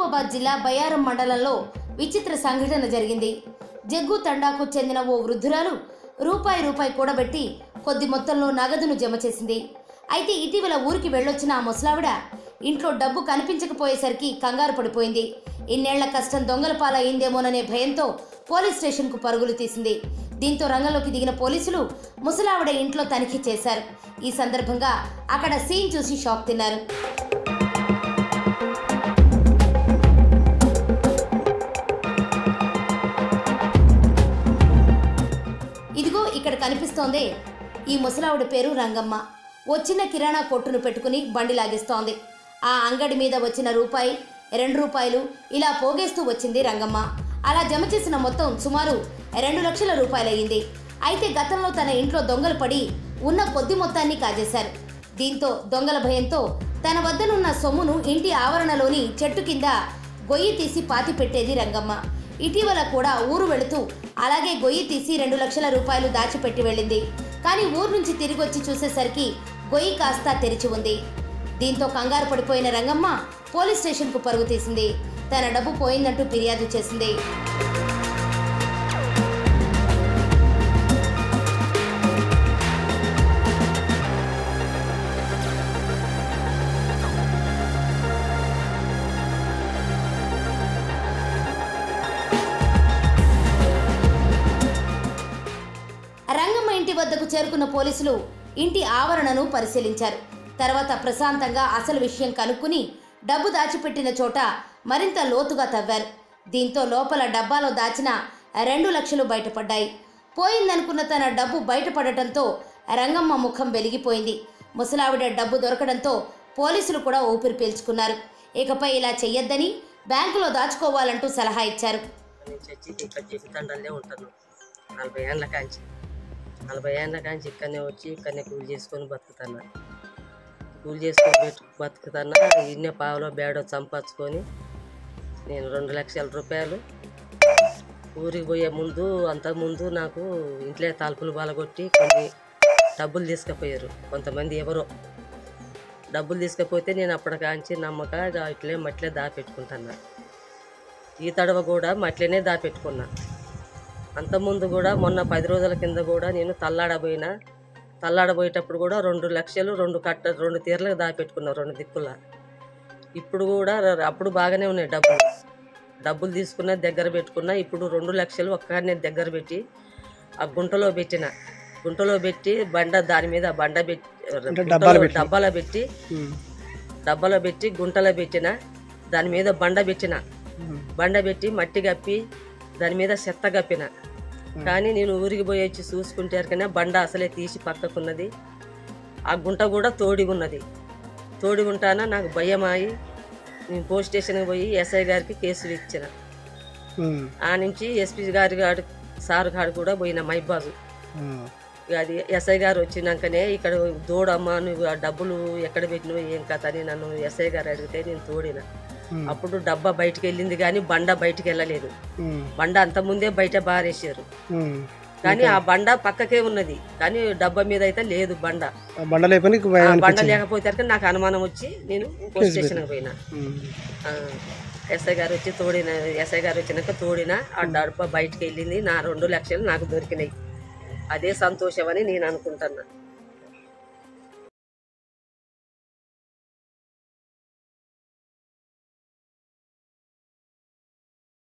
మహబూబాబాద్ జిల్లా బయ్యారం మండలంలో విచిత్ర సంఘటన జరిగింది. జగ్గు తండాకు చెందిన ఓ వృద్ధురాలు రూపాయి కూడబెట్టి కొద్ది మొత్తంలో నగదును జమ చేసింది. అయితే ఇటీవల ఊరికి వెళ్ళొచ్చిన ఆ ముసలావిడ ఇంట్లో డబ్బు కనిపించకపోయేసరికి కంగారు పడిపోయింది. ఇన్నేళ్ల కష్టం దొంగల పాలయ్యిందేమోననే భయంతో పోలీస్ స్టేషన్కు పరుగులు తీసింది. దీంతో రంగంలోకి దిగిన పోలీసులు ముసలావిడ ఇంట్లో తనిఖీ చేశారు. ఈ సందర్భంగా అక్కడ సీన్ చూసి షాక్ తిన్నారు. ఇదిగో ఇక్కడ కనిపిస్తోందే ఈ ముసలావిడ పేరు రంగమ్మ. ఓ చిన్న కిరాణా కొట్టును పెట్టుకుని బండి లాగిస్తోంది. ఆ అంగడి మీద వచ్చిన రూపాయి, 2 రూపాయలు ఇలా పోగేస్తూ వచ్చింది రంగమ్మ. అలా జమ చేసిన మొత్తం సుమారు 2 లక్షల రూపాయలయ్యింది. అయితే గతంలో తన ఇంట్లో దొంగలు పడి ఉన్న కొద్ది మొత్తాన్ని కాజేశారు. దీంతో దొంగల భయంతో తన వద్దనున్న సొమ్మును ఇంటి ఆవరణలోని చెట్టు కింద గొయ్యి తీసి పాతి పెట్టేది రంగమ్మ. ఇటీవల కూడా ఊరు వెళుతూ అలాగే గొయ్యి తీసి 2 లక్షల రూపాయలు దాచిపెట్టి వెళ్ళింది. కానీ ఊరు నుంచి తిరిగి వచ్చి చూసేసరికి గొయ్యి కాస్త తెరిచి ఉంది. దీంతో కంగారు పడిపోయిన రంగమ్మ పోలీస్ స్టేషన్కు పరుగు తీసింది. తన డబ్బు పోయిందంటూ ఫిర్యాదు చేసింది. రంగమ్మ ఇంటి వద్దకు చేరుకున్న పోలీసులు ఇంటి ఆవరణను పరిశీలించారు. తర్వాత ప్రశాంతంగా అసలు విషయం కనుక్కుని డబ్బు దాచిపెట్టిన చోట మరింత లోతుగా తవ్వారు. దీంతో లోపల డబ్బాలో దాచిన 2 లక్షలు బయటపడ్డాయి. పోయిందనుకున్న తన డబ్బు బయటపడటంతో రంగమ్మ ముఖం వెలిగిపోయింది. ముసలావిడ డబ్బు దొరకడంతో పోలీసులు కూడా ఊపిరి పీల్చుకున్నారు. ఇకపై ఇలా చెయ్యొద్దని బ్యాంకులో దాచుకోవాలంటూ సలహా ఇచ్చారు. 40 ఏళ్ళ కాంచి ఇక్కడనే వచ్చి ఇక్కడనే కూలి చేసుకొని బతుకుతున్నా. ఇన్నే పావులో బేడో సంపాదించుకొని నేను 2 లక్షల రూపాయలు ఊరికి పోయే ముందు అంతకుముందు నాకు ఇంట్లో తలుపులు బాలగొట్టి కొన్ని డబ్బులు తీసుకుపోయారు. కొంతమంది ఎవరో డబ్బులు తీసుకుపోతే నేను అప్పటికాంచి నమ్మక ఇట్లే మట్లే దాపెట్టుకుంటున్నా. ఈ తడవ కూడా మట్లేనే దాపెట్టుకున్నా. అంతకుముందు కూడా మొన్న 10 రోజుల కింద కూడా నేను తల్లాడబోయేటప్పుడు కూడా 2 లక్షలు 2 తీర్లకు దాపెట్టుకున్నా 2 దిక్కుల. ఇప్పుడు కూడా అప్పుడు బాగానే ఉన్నాయి డబ్బులు తీసుకున్న దగ్గర పెట్టుకున్నా. ఇప్పుడు 2 లక్షలు ఒక్కనే దగ్గర పెట్టి ఆ గుంటలో పెట్టి దాని మీద డబ్బాలో పెట్టి గుంటలో పెట్టిన దాని మీద బండ పెట్టి మట్టి కప్పి దాని మీద చెత్త కప్పిన. కానీ నేను ఊరికి పోయి వచ్చి చూసుకుంటారు కానీ బండ అసలే తీసి పక్కకున్నది. ఆ గుంట కూడా తోడి ఉంటానా నాకు భయమాయి నేను పోలీస్ స్టేషన్కి పోయి ఎస్ఐ గారికి కేసులు ఇచ్చిన. ఆ నుంచి ఎస్పీ గారు సార్ గారు కూడా పోయిన మైబాజు. అది ఎస్ఐ గారు వచ్చినాకనే ఇక్కడ తోడమ్మా నువ్వు ఆ డబ్బులు ఎక్కడ పెట్టినవు ఏం కథ అని నన్ను ఎస్ఐ గారు అడిగితే నేను తోడిన. అప్పుడు డబ్బా బయటికి వెళ్ళింది కానీ బండ బయటికి వెళ్ళలేదు. బండ అంత ముందే బయట బారేసారు కానీ ఆ బండ పక్కకే ఉన్నది. కానీ డబ్బా మీద అయితే లేదు బండ లేకపోతే నాకు అనుమానం వచ్చి నేను పోలీస్ స్టేషన్కి పోయినా. ఎస్ఐ గారు వచ్చినాక తోడిన ఆ డబ్బా బయటికి వెళ్ళింది. నా 2 లక్షలు నాకు దొరికినాయి. అదే సంతోషం అని నేను అనుకుంటున్నా.